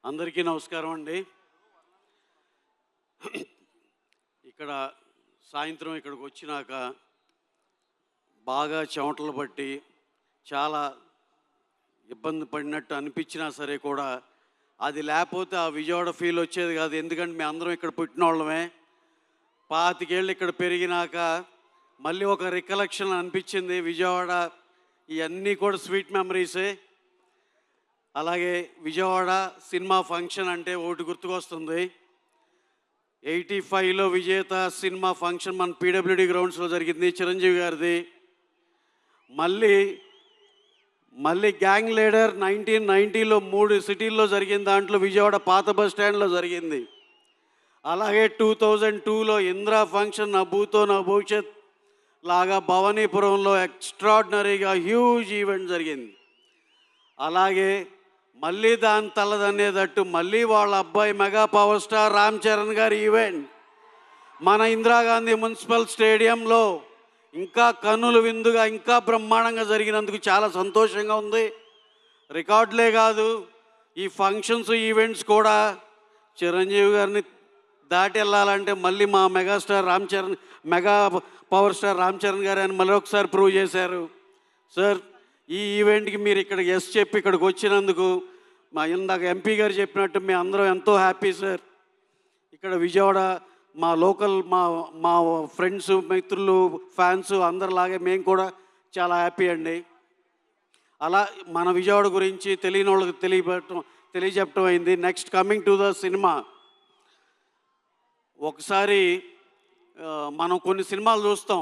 అందరికీ నమస్కారం అండి. ఇక్కడ సాయంత్రం ఇక్కడికి వచ్చినాక బాగా చెమటలు పట్టి చాలా ఇబ్బంది పడినట్టు అనిపించినా సరే కూడా అది లేకపోతే ఆ విజయవాడ ఫీల్ వచ్చేది కాదు. ఎందుకంటే మేము అందరం ఇక్కడ పుట్టిన వాళ్ళమే. 25 ఏళ్ళు ఇక్కడ పెరిగినాక మళ్ళీ ఒక రికలెక్షన్ అనిపించింది. విజయవాడ ఇవన్నీ కూడా స్వీట్ మెమరీసే. అలాగే విజయవాడ సినిమా ఫంక్షన్ అంటే ఒకటి గుర్తుకొస్తుంది. 85లో విజేత సినిమా ఫంక్షన్ మన పీడబ్ల్యూడి గ్రౌండ్స్లో జరిగింది, చిరంజీవి గారిది. మళ్ళీ గ్యాంగ్ లీడర్ 1990లో 3 సిటీల్లో జరిగింది. దాంట్లో విజయవాడ పాత బస్ స్టాండ్లో జరిగింది. అలాగే 2002లో ఇందిరా ఫంక్షన్ నా భూతో నా భవిష్యత్ లాగా భవానీపురంలో ఎక్స్ట్రాడినరీగా హ్యూజ్ ఈవెంట్ జరిగింది. అలాగే మళ్ళీ దాని తలదనేటట్టు మళ్ళీ వాళ్ళ అబ్బాయి mega power star Ram Charan గారి ఈవెంట్ మన ఇందిరాగాంధీ మున్సిపల్ స్టేడియంలో ఇంకా కన్నుల విందుగా ఇంకా బ్రహ్మాండంగా జరిగినందుకు చాలా సంతోషంగా ఉంది. రికార్డులే కాదు, ఈ ఫంక్షన్స్ ఈవెంట్స్ కూడా చిరంజీవి గారిని దాటి వెళ్ళాలంటే మళ్ళీ మా mega power star Ram Charan గారు అని మళ్ళీ ఒకసారి ప్రూవ్ చేశారు. సార్, ఈ ఈవెంట్కి మీరు ఇక్కడ ఎస్ చెప్పి ఇక్కడికి వచ్చినందుకు మా ఇందాక ఎంపీ గారు చెప్పినట్టు మేము అందరం ఎంతో హ్యాపీ సార్. ఇక్కడ విజయవాడ మా లోకల్ మా ఫ్రెండ్స్, మిత్రులు, ఫ్యాన్స్ అందరిలాగే మేము కూడా చాలా హ్యాపీ అండి. అలా మన విజయవాడ గురించి తెలియని వాళ్ళకి తెలియజెప్పడం అయింది. Next coming to the cinema. ఒకసారి మనం కొన్ని సినిమాలు చూస్తాం,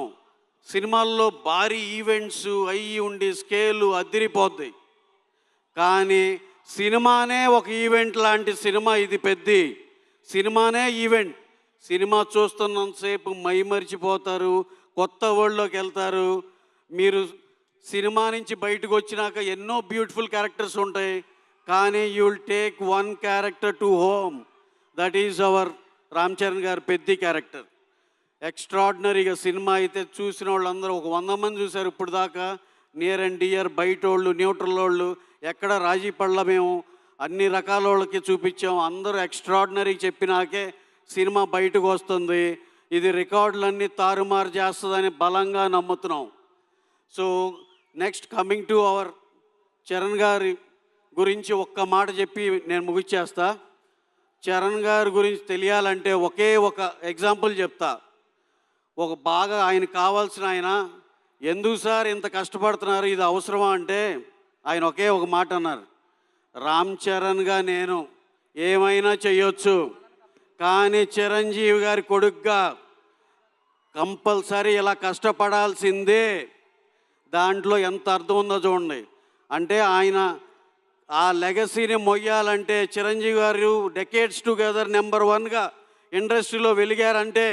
సినిమాల్లో భారీ ఈవెంట్స్ అయ్యి ఉండి స్కేలు అదిరిపోద్ది. కానీ సినిమానే ఒక ఈవెంట్ లాంటి సినిమా ఇది. పెద్ద సినిమానే ఈవెంట్. సినిమా చూస్తున్నంతసేపు మైమరిచిపోతారు, కొత్త వరల్డ్లోకి వెళ్తారు. మీరు సినిమా నుంచి బయటకు వచ్చినాక ఎన్నో బ్యూటిఫుల్ క్యారెక్టర్స్ ఉంటాయి, కానీ you will take one character to home. That is our Ram Charan గారు పెద్ద క్యారెక్టర్. ఎక్స్ట్రాడినరీగా సినిమా అయితే చూసిన వాళ్ళందరూ ఒక 100 మంది చూశారు ఇప్పుడు దాకా. నియర్ అండ్ డియర్, బయట వాళ్ళు, న్యూట్రల్ వాళ్ళు, ఎక్కడ రాజీ పడల. మేము అన్ని రకాల వాళ్ళకి చూపించాం. అందరూ ఎక్స్ట్రాడినరీ చెప్పినాకే సినిమా బయటకు వస్తుంది. ఇది రికార్డులన్నీ తారుమారు చేస్తుందని బలంగా నమ్ముతున్నాం. So next coming to our Charan గారి గురించి ఒక్క మాట చెప్పి నేను ముగిచ్చేస్తా. చరణ్ గారి గురించి తెలియాలంటే ఒకే ఒక ఎగ్జాంపుల్ చెప్తా. ఒక బాగా ఆయన కావాల్సిన ఆయన, ఎందుకు సార్ ఇంత కష్టపడుతున్నారు, ఇది అవసరమా అంటే ఆయన ఒకే ఒక మాట అన్నారు, రామ్ చరణ్గా నేను ఏమైనా చెయ్యొచ్చు, కానీ చిరంజీవి గారి కొడుకుగా కంపల్సరీ ఇలా కష్టపడాల్సిందే. దాంట్లో ఎంత అర్థం ఉందో చూడండి. అంటే ఆయన ఆ లెగసీని మొయ్యాలంటే చిరంజీవి గారు డెకేడ్స్ టుగెదర్ నెంబర్ 1గా ఇండస్ట్రీలో వెలిగారంటే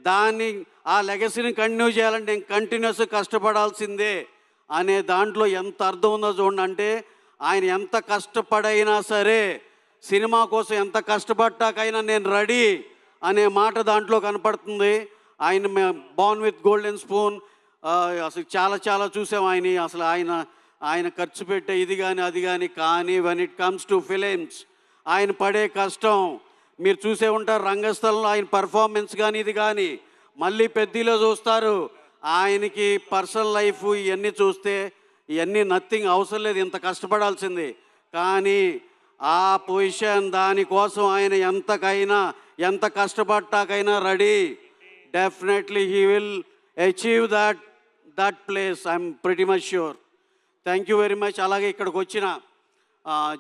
దాన్ని ఆ లెగసీని కంటిన్యూ చేయాలంటే కంటిన్యూస్గా కష్టపడాల్సిందే అనే దాంట్లో ఎంత అర్థం ఉందో చూడండి. అంటే ఆయన ఎంత కష్టపడైనా సరే, సినిమా కోసం ఎంత కష్టపడ్డాకైనా నేను రెడీ అనే మాట దాంట్లో కనపడుతుంది. ఆయన బార్న్ విత్ గోల్డెన్ స్పూన్ అసలు చాలా చూసాం ఆయన. అసలు ఆయన ఖర్చు పెట్టే ఇది కానీ అది కానీ when it comes to films ఆయన పడే కష్టం మీరు చూసే ఉంటారు. రంగస్థలంలో ఆయన పర్ఫార్మెన్స్ కానీ ఇది కానీ, మళ్ళీ పెద్దలో చూస్తారు. ఆయనకి పర్సనల్ లైఫ్ ఇవన్నీ చూస్తే ఇవన్నీ నథింగ్, అవసరం లేదు, ఇంత కష్టపడాల్సింది. కానీ ఆ పొజిషన్ దానికోసం ఆయన ఎంత కష్టపడ్డాకైనా ready. Definitely he will achieve that place, I'm pretty much sure. Thank you very much. అలాగే ఇక్కడికి వచ్చిన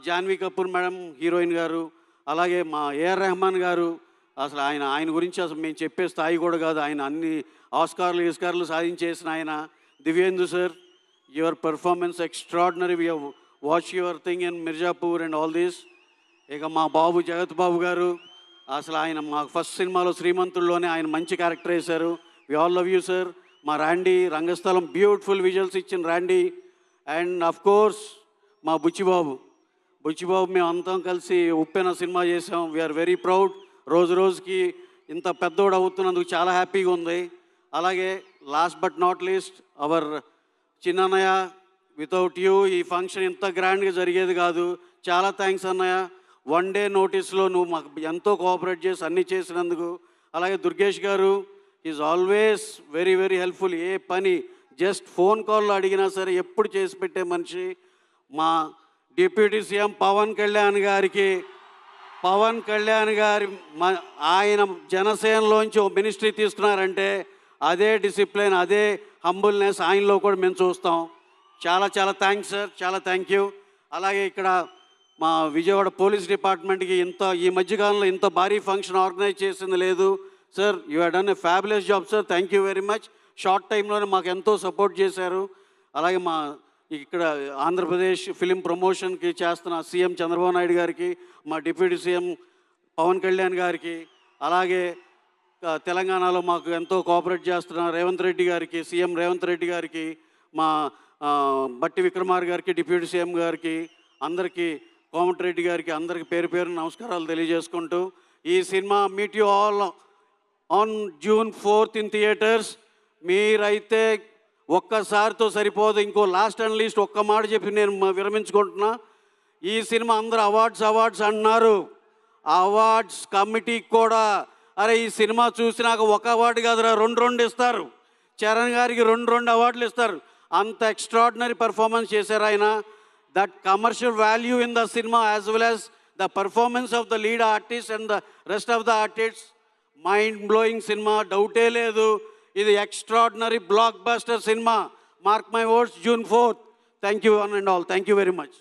జాన్వీ కపూర్ మేడం, హీరోయిన్ గారు, అలాగే మా ఏఆర్ రెహమాన్ గారు, అసలు ఆయన గురించి అసలు మేము చెప్పే స్థాయి కూడా కాదు. ఆయన అన్ని ఆస్కార్లు సాధించేసిన ఆయన. Divyendu sir, your performance extraordinary. We have watch your thing in Mirzapur and all this. ఇక మా బాబు జగత్ బాబు గారు, అసలు ఆయన మా ఫస్ట్ సినిమాలో శ్రీమంతుల్లోనే ఆయన మంచి క్యారెక్టర్ వేశారు. We all love you sir. మా ర్యాండీ, రంగస్థలం బ్యూటిఫుల్ విజువల్స్ ఇచ్చిన ర్యాండీ. అండ్ అఫ్ కోర్స్ మా బుచ్చిబాబు మేము అంతం కలిసి ఉప్పెన సినిమా చేసాం. We're very proud. రోజుకి ఇంత పెద్దోడు అవుతున్నందుకు చాలా హ్యాపీగా ఉంది. అలాగే last but not least our చిన్నన్నయ్య వితౌట్ యూ ఈ ఫంక్షన్ ఇంత గ్రాండ్గా జరిగేది కాదు. చాలా థ్యాంక్స్ అన్నయ్య. 1 డే నోటీస్లో నువ్వు మాకు ఎంతో కోఆపరేట్ చేసి అన్నీ చేసినందుకు. అలాగే దుర్గేష్ గారు is always very very helpful. ఏ పని జస్ట్ ఫోన్ కాల్లో అడిగినా సరే ఎప్పుడు చేసి పెట్టే మనిషి. మా డిప్యూటీ సీఎం పవన్ కళ్యాణ్ గారి ఆయన జనసేనలోంచి ఓ మినిస్ట్రీ తీసుకున్నారంటే అదే డిసిప్లిన్, అదే హంబుల్నెస్ ఆయనలో కూడా మేము చూస్తాం. చాలా చాలా థ్యాంక్స్ సార్, చాలా థ్యాంక్ యూ. అలాగే ఇక్కడ మా విజయవాడ పోలీస్ డిపార్ట్మెంట్కి ఈ మధ్యకాలంలో ఇంత భారీ ఫంక్షన్ ఆర్గనైజ్ చేసింది లేదు sir. You have done a fabulous job sir, thank you very much. Short టైంలోనే మాకు ఎంతో సపోర్ట్ చేశారు. అలాగే మా ఇక్కడ ఆంధ్రప్రదేశ్ ఫిలిం ప్రమోషన్కి చేస్తున్న సీఎం చంద్రబాబు నాయుడు గారికి, మా డిప్యూటీ సీఎం పవన్ కళ్యాణ్ గారికి, అలాగే తెలంగాణలో మాకు ఎంతో కోఆపరేట్ చేస్తున్న రేవంత్ రెడ్డి గారికి, సీఎం రేవంత్ రెడ్డి గారికి, మా బట్టి విక్రమార్ గారికి, డిప్యూటీ సీఎం గారికి, అందరికీ కోమటిరెడ్డి గారికి, అందరికి పేరు పేరు నమస్కారాలు తెలియజేసుకుంటూ ఈ cinema meet you all on June 4th in theatres. మీరైతే ఒక్కసారితో సరిపోదు, ఇంకో లాస్ట్ అండ్ లీస్ట్ ఒక్క మాట చెప్పి నేను విరమించుకుంటున్నా. ఈ సినిమా అందరూ అవార్డ్స్ అంటున్నారు. అవార్డ్స్ కమిటీకి కూడా అరే ఈ సినిమా చూసినాక ఒక అవార్డు కాదురా, 2 ఇస్తారు. చరణ్ గారికి 2 అవార్డులు ఇస్తారు. అంత ఎక్స్ట్రాడినరీ పర్ఫార్మెన్స్ చేశారు ఆయన. That commercial value in the cinema as well as the performance of the lead artist and the rest of the artist, mind blowing cinema, డౌటే లేదు. ఇది extraordinary block buster cinema. Mark my words, June 4th. Thank you one and all, thank you very much.